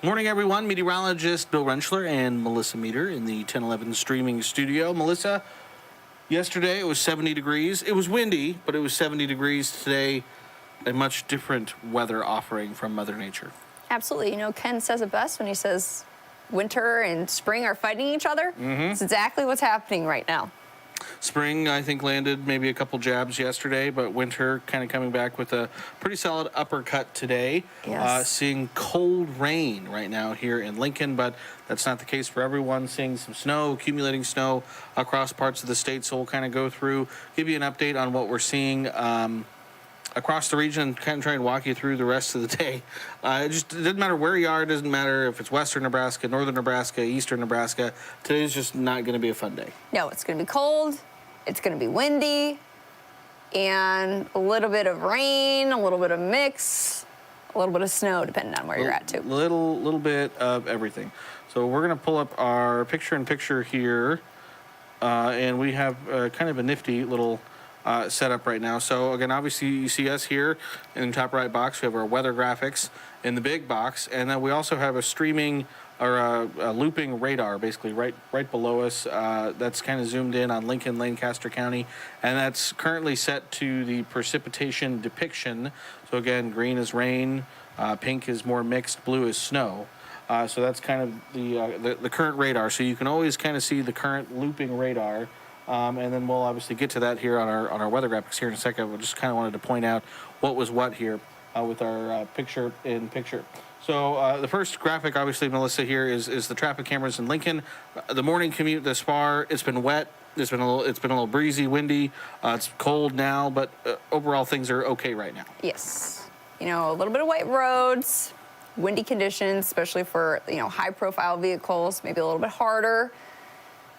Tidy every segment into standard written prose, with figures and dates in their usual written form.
Morning, everyone. Meteorologist Bill Rentschler and Melissa Meter in the 1011 streaming studio. Melissa, yesterday it was 70 degrees. It was windy, but it was 70 degrees today. A much different weather offering from Mother Nature. Absolutely. You know, Ken says it best when he says winter and spring are fighting each other. It's exactly what's happening right now. Spring, I think, landed maybe a couple jabs yesterday, but winter kind of coming back with a pretty solid uppercut today. Yes. Seeing cold rain right now here in Lincoln, but that's not the case for everyone. Seeing some snow, accumulating snow across parts of the state, so we'll kind of go through, give you an update on what we're seeing across the region and kind of try and walk you through the rest of the day. It doesn't matter where you are. It doesn't matter if it's western Nebraska, northern Nebraska, eastern Nebraska. Today's just not going to be a fun day. No, it's going to be cold. It's going to be windy. And a little bit of rain, a little bit of mix, a little bit of snow, depending on where you're at, too. Little bit of everything. So we're going to pull up our picture-in-picture here. And we have kind of a nifty little setup right now. So again, obviously you see us here in the top right box. We have our weather graphics in the big box, and then we also have a streaming or a looping radar, basically right below us. That's kind of zoomed in on Lincoln, Lancaster County, and that's currently set to the precipitation depiction. So again, green is rain, pink is more mixed, blue is snow. So that's kind of the current radar. So you can always kind of see the current looping radar. And then we'll obviously get to that here on our weather graphics here in a second. We just kind of wanted to point out what was what here with our picture-in-picture. So the first graphic, obviously, Melissa, here is the traffic cameras in Lincoln. The morning commute thus far, it's been wet. It's been a little breezy, windy. It's cold now, but overall things are okay right now. Yes. You know, a little bit of white roads, windy conditions, especially for, you know, high-profile vehicles, maybe a little bit harder.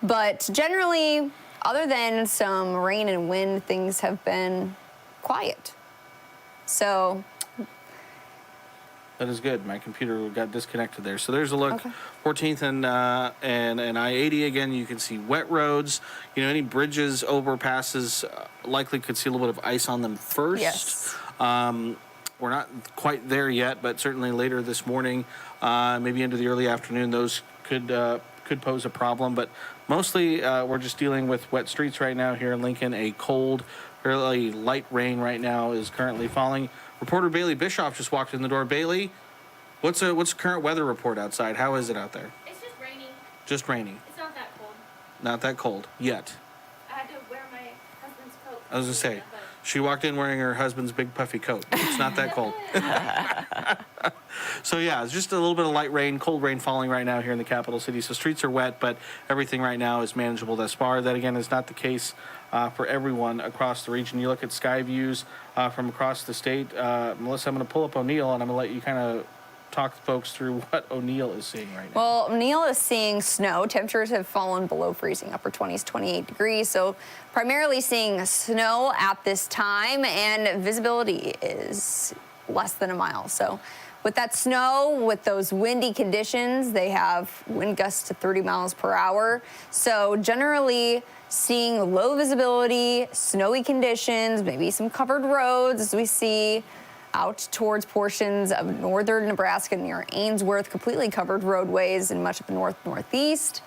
But generally, other than some rain and wind, things have been quiet. So that is good. My computer got disconnected there. So there's a look. Okay. 14th and I-80 again. You can see wet roads. You know, any bridges, overpasses, likely could see a little bit of ice on them first. Yes. We're not quite there yet, but certainly later this morning, maybe into the early afternoon, those could pose a problem. But mostly, we're just dealing with wet streets right now here in Lincoln. A cold, fairly light rain right now is currently falling. Reporter Bailey Bischoff just walked in the door. Bailey, what's the current weather report outside? How is it out there? It's just raining. Just raining. It's not that cold. Not that cold yet. I had to wear my husband's coat. I was gonna say, she walked in wearing her husband's big puffy coat. It's not that cold. So yeah, it's just a little bit of light rain, cold rain falling right now here in the capital city. So streets are wet, but everything right now is manageable thus far. That again is not the case for everyone across the region. You look at sky views from across the state. Melissa, I'm going to pull up O'Neill, and I'm going to let you kind of talk folks through what O'Neill is seeing right now. Well, O'Neill is seeing snow. Temperatures have fallen below freezing, upper 20s, 28 degrees. So primarily seeing snow at this time, and visibility is less than a mile. So with that snow, with those windy conditions, they have wind gusts to 30 miles per hour. So generally seeing low visibility, snowy conditions, maybe some covered roads as we see out towards portions of northern Nebraska near Ainsworth, completely covered roadways and much of the northeast.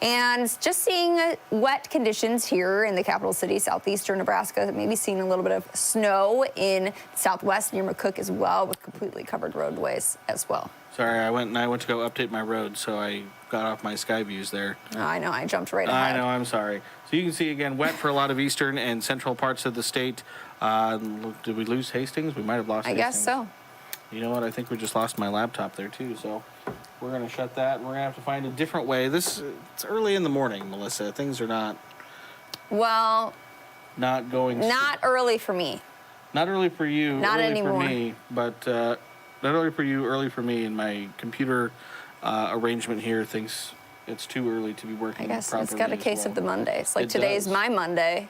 And just seeing wet conditions here in the capital city, southeastern Nebraska, maybe seeing a little bit of snow in southwest near McCook as well, with completely covered roadways as well. Sorry, I went to go update my road, so I got off my sky views there. Oh, I know, I jumped right ahead. I know, I'm sorry. So you can see, again, wet for a lot of eastern and central parts of the state. Did we lose Hastings? We might have lost Hastings. I guess so. You know what? I think we just lost my laptop there, too. So we're going to shut that. We're going to have to find a different way. It's early in the morning, Melissa. Things are not... Well... Not going... Not early for me. Not early for you. Not early anymore. For me, but not early for you, early for me. In my computer arrangement here, thinks it's too early to be working properly. I guess it's got a case of the Mondays. Like today's my Monday.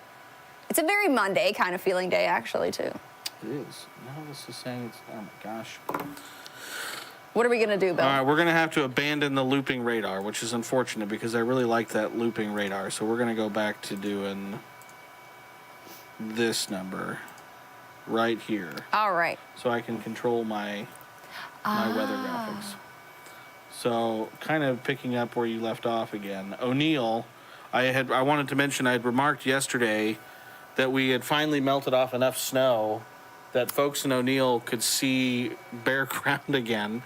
It's a very Monday kind of feeling day, actually, too. It is. Now this is saying it's... Oh, my gosh. What are we going to do, Bill? All right, we're going to have to abandon the looping radar, which is unfortunate because I really like that looping radar. So we're going to go back to doing this number right here. All right. So I can control my weather graphics. So kind of picking up where you left off again. O'Neill, I wanted to mention I had remarked yesterday that we had finally melted off enough snow that folks in O'Neill could see bare ground again.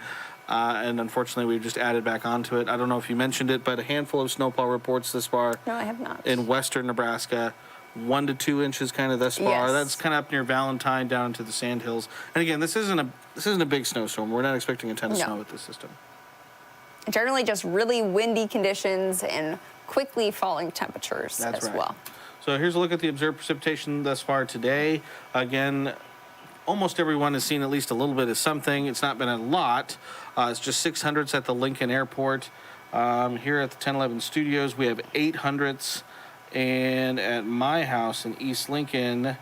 And unfortunately, we've just added back onto it. I don't know if you mentioned it, but a handful of snowfall reports this far. No, I have not. In western Nebraska, 1 to 2 inches kind of thus far. Yes. That's kind of up near Valentine down into the Sandhills. And again, this isn't a big snowstorm. We're not expecting a ton of snow with this system. Generally just really windy conditions and quickly falling temperatures as well. So here's a look at the observed precipitation thus far today. Again, almost everyone has seen at least a little bit of something. It's not been a lot. It's just 600s at the Lincoln Airport. Here at the 1011 studios, we have 800s. And at my house in East Lincoln,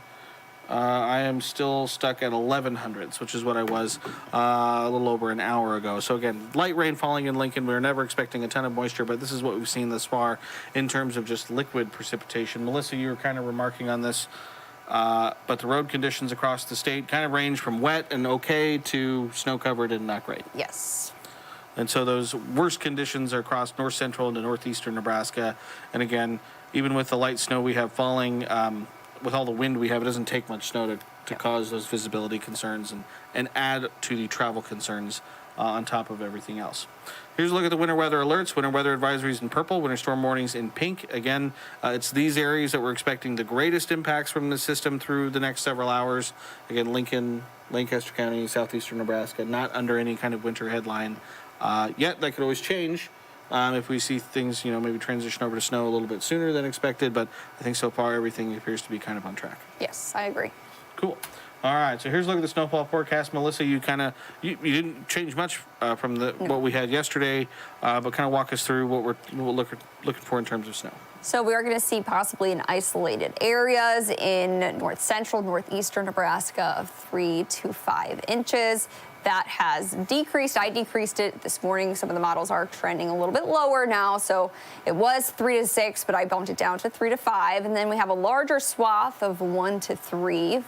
I am still stuck at 1100s, which is what I was a little over an hour ago. So again, light rain falling in Lincoln. We were never expecting a ton of moisture, but this is what we've seen thus far in terms of just liquid precipitation. Melissa, you were kind of remarking on this, but the road conditions across the state kind of range from wet and okay to snow-covered and not great. Yes. And so those worst conditions are across north central into northeastern Nebraska. And again, even with the light snow we have falling, with all the wind we have, it doesn't take much snow to cause those visibility concerns and add to the travel concerns on top of everything else. Here's a look at the winter weather alerts. Winter weather advisories in purple, winter storm warnings in pink. Again, it's these areas that we're expecting the greatest impacts from the system through the next several hours. Again, Lincoln, Lancaster County, southeastern Nebraska, not under any kind of winter headline yet. That could always change. If we see things, maybe transition over to snow a little bit sooner than expected, but I think so far everything appears to be kind of on track. Yes, I agree. Cool. All right, so here's a look at the snowfall forecast. Melissa, you didn't change much from what we had yesterday, but kind of walk us through what we're looking for in terms of snow. So we are going to see possibly in isolated areas in north central, northeastern Nebraska of 3 to 5 inches. That has decreased. I decreased it this morning. Some of the models are trending a little bit lower now. So it was 3 to 6, but I bumped it down to 3 to 5. And then we have a larger swath of 1 to 3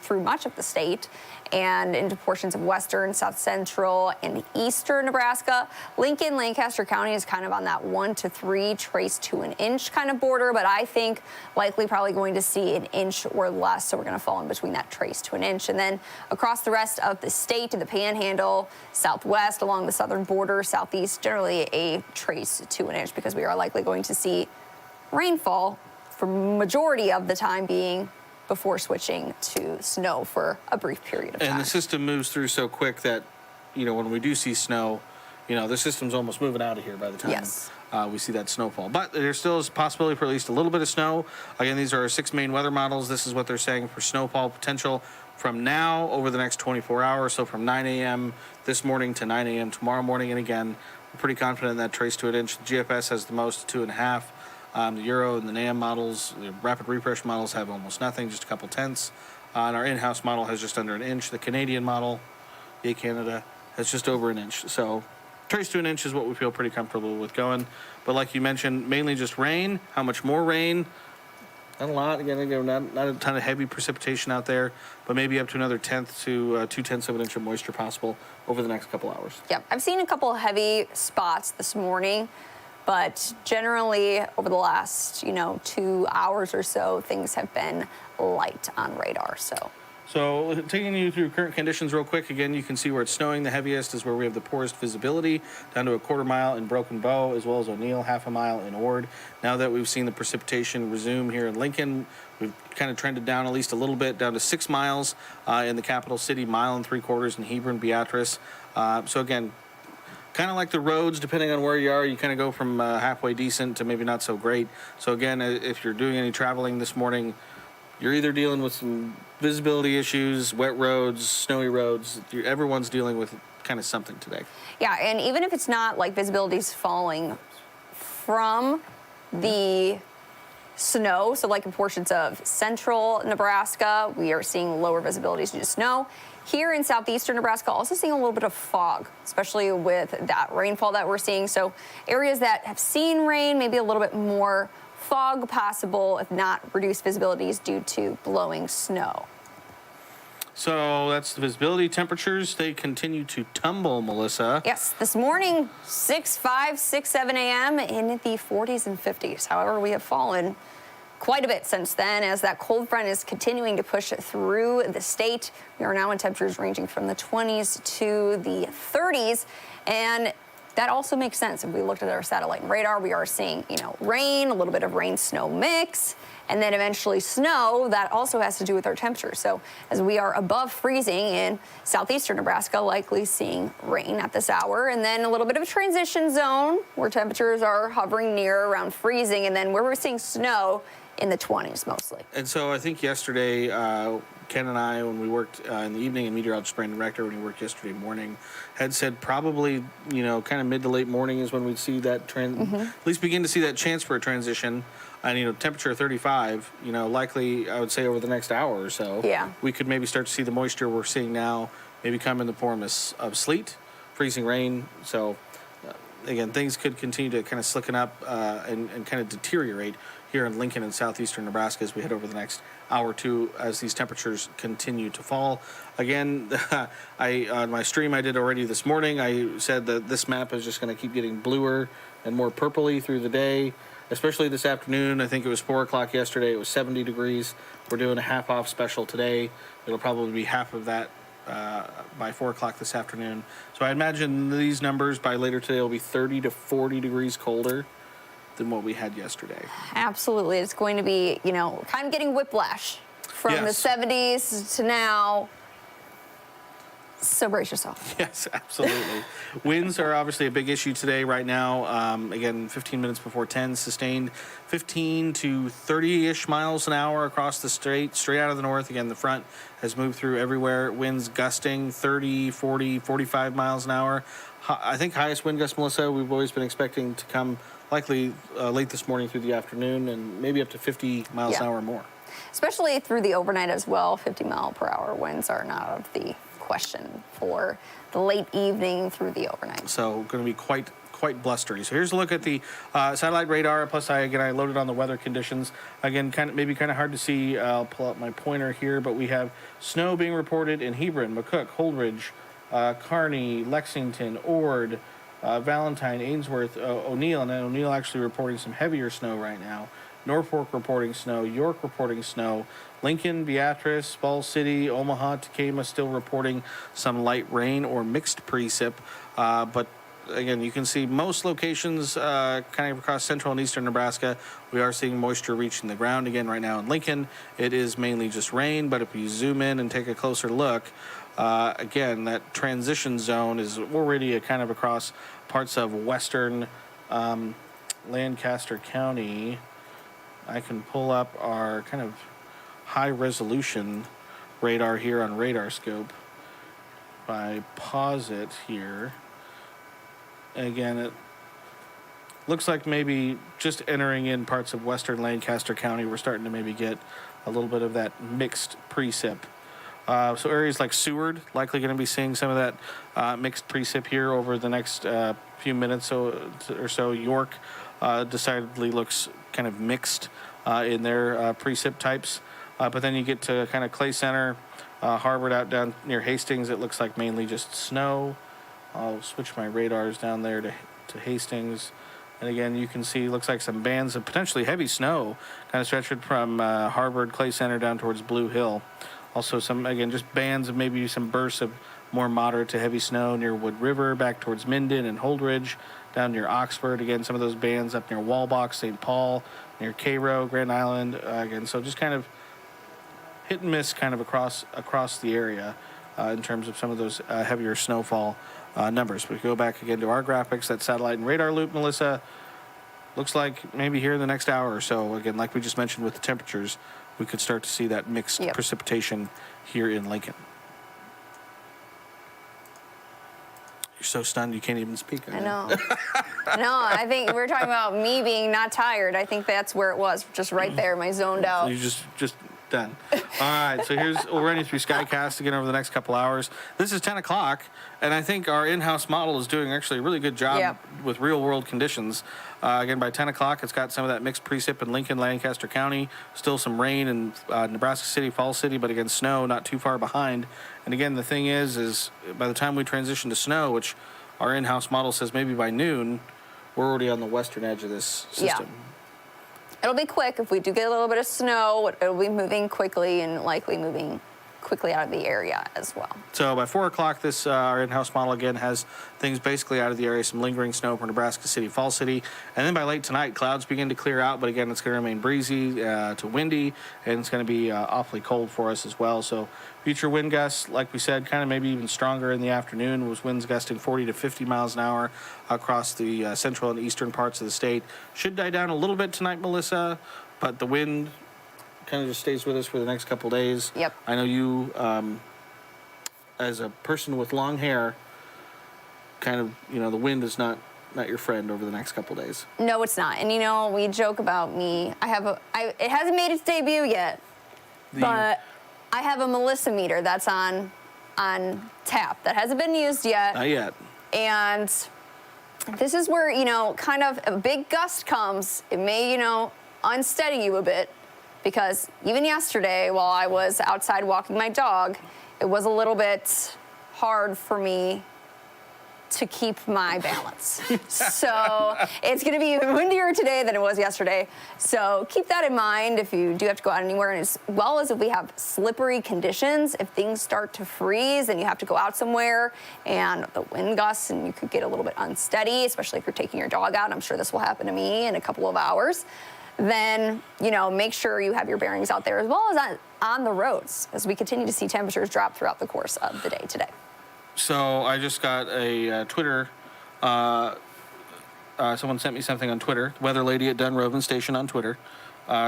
through much of the state and into portions of western, south central, and eastern Nebraska. Lincoln, Lancaster County is kind of on that 1 to 3 trace to an inch kind of border, but I think likely probably going to see an inch or less. So we're going to fall in between that trace to an inch. And then across the rest of the state, in the panhandle, southwest, along the southern border, southeast, generally a trace to an inch because we are likely going to see rainfall for majority of the time being before switching to snow for a brief period of time. And the system moves through so quick that, when we do see snow, the system's almost moving out of here by the time we see that snowfall. But there still is a possibility for at least a little bit of snow. Again, these are our 6 main weather models. This is what they're saying for snowfall potential from now over the next 24 hours. So from 9 a.m. this morning to 9 a.m. tomorrow morning. And again, we're pretty confident in that trace to an inch. The GFS has the most, 2.5. The Euro and the NAM models, the rapid refresh models have almost nothing, just a couple tenths. And our in-house model has just under an inch. The Canadian model, Yay Canada, has just over an inch. So trace to an inch is what we feel pretty comfortable with going. But like you mentioned, mainly just rain. How much more rain? Not a lot. Again, not a ton of heavy precipitation out there, but maybe up to another 1/10 to 2/10 of an inch of moisture possible over the next couple hours. Yep, I've seen a couple heavy spots this morning. But generally, over the last, 2 hours or so, things have been light on radar. So taking you through current conditions real quick, again, you can see where it's snowing. The heaviest is where we have the poorest visibility, down to a 1/4 mile in Broken Bow, as well as O'Neill, 1/2 mile in Ord. Now that we've seen the precipitation resume here in Lincoln, we've kind of trended down at least a little bit, down to 6 miles in the capital city, 1 3/4 in Hebron, Beatrice. So again, kind of like the roads, depending on where you are, you kind of go from halfway decent to maybe not so great. So again, if you're doing any traveling this morning, you're either dealing with some visibility issues, wet roads, snowy roads. Everyone's dealing with kind of something today. Yeah, and even if it's not like visibility's falling from the snow, so like in portions of central Nebraska, we are seeing lower visibilities due to snow. Here in southeastern Nebraska, also seeing a little bit of fog, especially with that rainfall that we're seeing. So areas that have seen rain, maybe a little bit more fog possible, if not reduced visibilities due to blowing snow. So that's the visibility. Temperatures, they continue to tumble, Melissa. Yes, this morning, 6 a.m. in the 40s and 50s. However, we have fallen quite a bit since then as that cold front is continuing to push through the state. We are now in temperatures ranging from the 20s to the 30s. And that also makes sense. If we looked at our satellite and radar, we are seeing, rain, a little bit of rain-snow mix, and then eventually snow. That also has to do with our temperature. So as we are above freezing in southeastern Nebraska, likely seeing rain at this hour, and then a little bit of a transition zone where temperatures are hovering near around freezing, and then where we're seeing snow in the 20s mostly. And so I think yesterday, Ken and I, when we worked in the evening, and meteorologist Brandon Rector, when he worked yesterday morning, had said probably, kind of mid to late morning is when we'd see that at least begin to see that chance for a transition. And, temperature 35, likely, I would say over the next hour or so, we could maybe start to see the moisture we're seeing now maybe come in the form of sleet, freezing rain. So, again, things could continue to kind of slicken up and kind of deteriorate here in Lincoln and southeastern Nebraska as we head over the next hour or two as these temperatures continue to fall. Again, on my stream I did already this morning, I said that this map is just going to keep getting bluer and more purpley through the day, especially this afternoon. I think it was 4 o'clock yesterday. It was 70 degrees. We're doing a half off special today. It'll probably be half of that by 4 o'clock this afternoon. So I imagine these numbers by later today will be 30 to 40 degrees colder than what we had yesterday. Absolutely. It's going to be, kind of getting whiplash from the 70s to now. So brace yourself. Yes, absolutely. Winds are obviously a big issue today right now. Again, 15 minutes before 10, sustained 15 to 30-ish miles an hour across the straight out of the north. Again, the front has moved through everywhere. Winds gusting 30, 40, 45 miles an hour. I think highest wind gust, Melissa, we've always been expecting to come likely late this morning through the afternoon and maybe up to 50 miles an hour or more. Especially through the overnight as well. 50-mile-per-hour winds are not out of the question for the late evening through the overnight. So going to be quite blustery. So here's a look at the satellite radar. Plus, I loaded on the weather conditions. Again, kind of hard to see. I'll pull up my pointer here, but we have snow being reported in Hebron, McCook, Holdridge, Kearney, Lexington, Ord, Valentine, Ainsworth, O'Neill, and O'Neill actually reporting some heavier snow right now. Norfolk reporting snow, York reporting snow, Lincoln, Beatrice, Falls City, Omaha, Tacoma still reporting some light rain or mixed precip. But again, you can see most locations kind of across central and eastern Nebraska, we are seeing moisture reaching the ground again right now in Lincoln. It is mainly just rain, but if you zoom in and take a closer look, again, that transition zone is already kind of across parts of western Lancaster County. I can pull up our kind of high resolution radar here on Radar Scope. If I pause it here, again, it looks like maybe just entering in parts of western Lancaster County, we're starting to maybe get a little bit of that mixed precip. So areas like Seward, likely going to be seeing some of that mixed precip here over the next few minutes or so. York decidedly looks kind of mixed in their precip types. But then you get to kind of Clay Center, Harvard out down near Hastings. It looks like mainly just snow. I'll switch my radars down there to Hastings. And again, you can see, looks like some bands of potentially heavy snow kind of stretching from Harvard, Clay Center down towards Blue Hill. Also some, again, just bands of maybe some bursts of more moderate to heavy snow near Wood River, back towards Minden and Holdridge, down near Oxford. Again, some of those bands up near Walbach, St. Paul, near Cairo, Grand Island. Again, so just kind of hit and miss kind of across the area in terms of some of those heavier snowfall numbers. We go back again to our graphics, that satellite and radar loop, Melissa. Looks like maybe here in the next hour or so, again, like we just mentioned with the temperatures, we could start to see that mixed precipitation here in Lincoln. You're so stunned you can't even speak. I know. No, I think we're talking about me being not tired. I think that's where it was, just right there, my zoned out. You just done. All right, so we're running through Skycast again over the next couple hours. This is 10 o'clock, and I think our in-house model is doing actually a really good job Yep. with real-world conditions. Again, by 10 o'clock, it's got some of that mixed precip in Lincoln, Lancaster County. Still some rain in Nebraska City, Falls City, but again, snow not too far behind. And again, the thing is by the time we transition to snow, which our in-house model says maybe by noon, we're already on the western edge of this system. Yeah. It'll be quick. If we do get a little bit of snow, it'll be moving quickly and likely moving quickly out of the area as well. So by 4 o'clock, this our in-house model again has things basically out of the area, some lingering snow for Nebraska City, Falls City, and then by late tonight, clouds begin to clear out. But again, it's going to remain breezy to windy, and it's going to be awfully cold for us as well. So future wind gusts, like we said, kind of maybe even stronger in the afternoon. Was winds gusting 40 to 50 miles an hour across the central and eastern parts of the state. Should die down a little bit tonight, Melissa, but the wind kind of just stays with us for the next couple days. Yep. I know you, as a person with long hair, kind of, the wind is not your friend over the next couple days. No, it's not. And we joke about me. It hasn't made its debut yet, but I have a Melissa meter that's on tap that hasn't been used yet. Not yet. And this is where, kind of a big gust comes. It may, unsteady you a bit. Because even yesterday, while I was outside walking my dog, it was a little bit hard for me to keep my balance. So it's going to be windier today than it was yesterday. So keep that in mind if you do have to go out anywhere, and as well as if we have slippery conditions, if things start to freeze and you have to go out somewhere and the wind gusts and you could get a little bit unsteady, especially if you're taking your dog out. I'm sure this will happen to me in a couple of hours. Then, make sure you have your bearings out there as well as on the roads as we continue to see temperatures drop throughout the course of the day today. So I just got a Twitter, someone sent me something on Twitter, Weather Lady at Dunrovin Station on Twitter.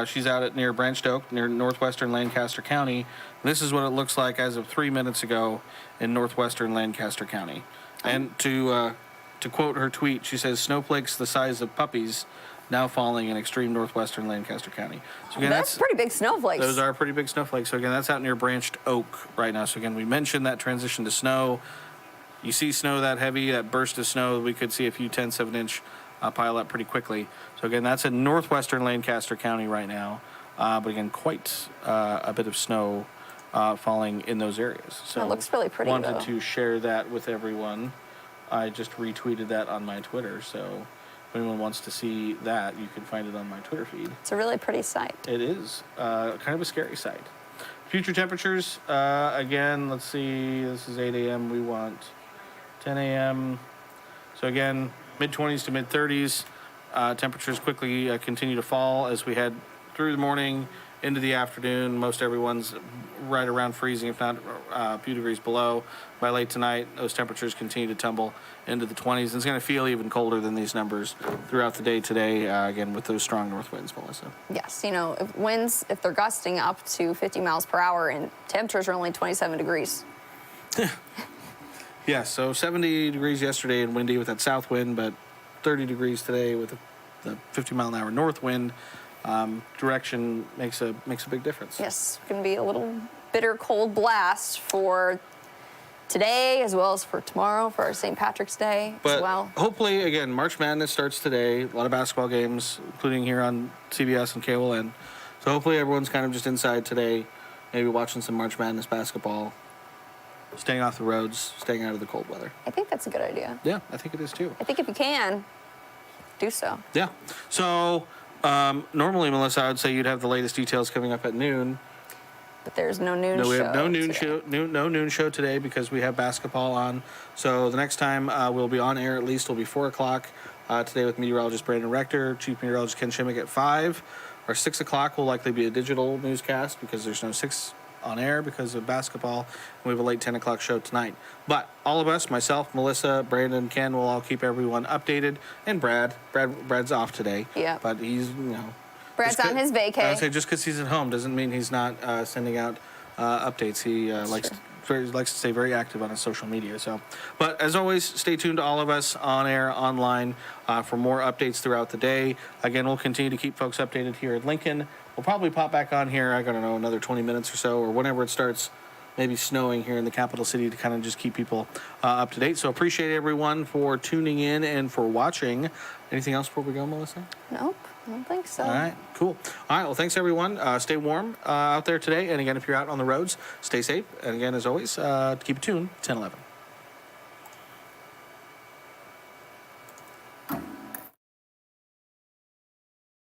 She's out near Branched Oak, near northwestern Lancaster County. This is what it looks like as of 3 minutes ago in northwestern Lancaster County. And to quote her tweet, she says, snowflakes the size of puppies now falling in extreme northwestern Lancaster County. So again, That's pretty big snowflakes. Those are pretty big snowflakes. So again, that's out near Branched Oak right now. So again, we mentioned that transition to snow. You see snow that heavy, that burst of snow, we could see a few 10, 7-inch pile up pretty quickly. So again, that's in northwestern Lancaster County right now. But again, quite a bit of snow falling in those areas. So it looks really pretty, wanted though. to share that with everyone. I just retweeted that on my Twitter, so if anyone wants to see that, you can find it on my Twitter feed. It's a really pretty sight. It is kind of a scary sight. Future temperatures, again, let's see, this is 8 a.m. We want 10 a.m. So again, mid-20s to mid-30s. Temperatures quickly continue to fall as we head through the morning into the afternoon. Most everyone's right around freezing, if not a few degrees below. By late tonight, those temperatures continue to tumble into the 20s. And it's going to feel even colder than these numbers throughout the day today, again, with those strong north winds, Melissa. Yes, if they're gusting up to 50 miles per hour and temperatures are only 27 degrees. Yeah, so 70 degrees yesterday and windy with that south wind, but 30 degrees today with the 50 mile an hour north wind. Direction makes a big difference. Yes, it's going to be a little bitter cold blast for today as well as for tomorrow for our St. Patrick's Day as well. Hopefully, again, March Madness starts today. A lot of basketball games, including here on CBS and KOLN. So hopefully everyone's kind of just inside today, maybe watching some March Madness basketball, staying off the roads, staying out of the cold weather. I think that's a good idea. Yeah, I think it is too. I think if you can, do so. Yeah. So normally, Melissa, I would say you'd have the latest details coming up at noon. But there's no noon show. No, we have no noon today. show. No noon show today because we have basketball on. So the next time we'll be on air at least will be 4 o'clock today with meteorologist Brandon Rector, chief meteorologist Ken Shimmick at 5. Or 6 o'clock will likely be a digital newscast because there's no 6 on air because of basketball. And we have a late 10 o'clock show tonight. But all of us, myself, Melissa, Brandon, Ken, will all keep everyone updated. And Brad's off today. Yeah. But he's, Brad's on his vacay. I would say just because he's at home doesn't mean he's not sending out updates. He likes to stay very active on his social media. So, but as always, stay tuned to all of us on air, online for more updates throughout the day. Again, we'll continue to keep folks updated here at Lincoln, we'll probably pop back on here, I don't know, another 20 minutes or so, or whenever it starts maybe snowing here in the capital city to kind of just keep people up to date. So appreciate everyone for tuning in and for watching. Anything else before we go, Melissa? Nope, I don't think so. All right, cool. All right, well, thanks everyone. Stay warm out there today. And again, if you're out on the roads, stay safe. And again, as always, keep it tuned, 1011.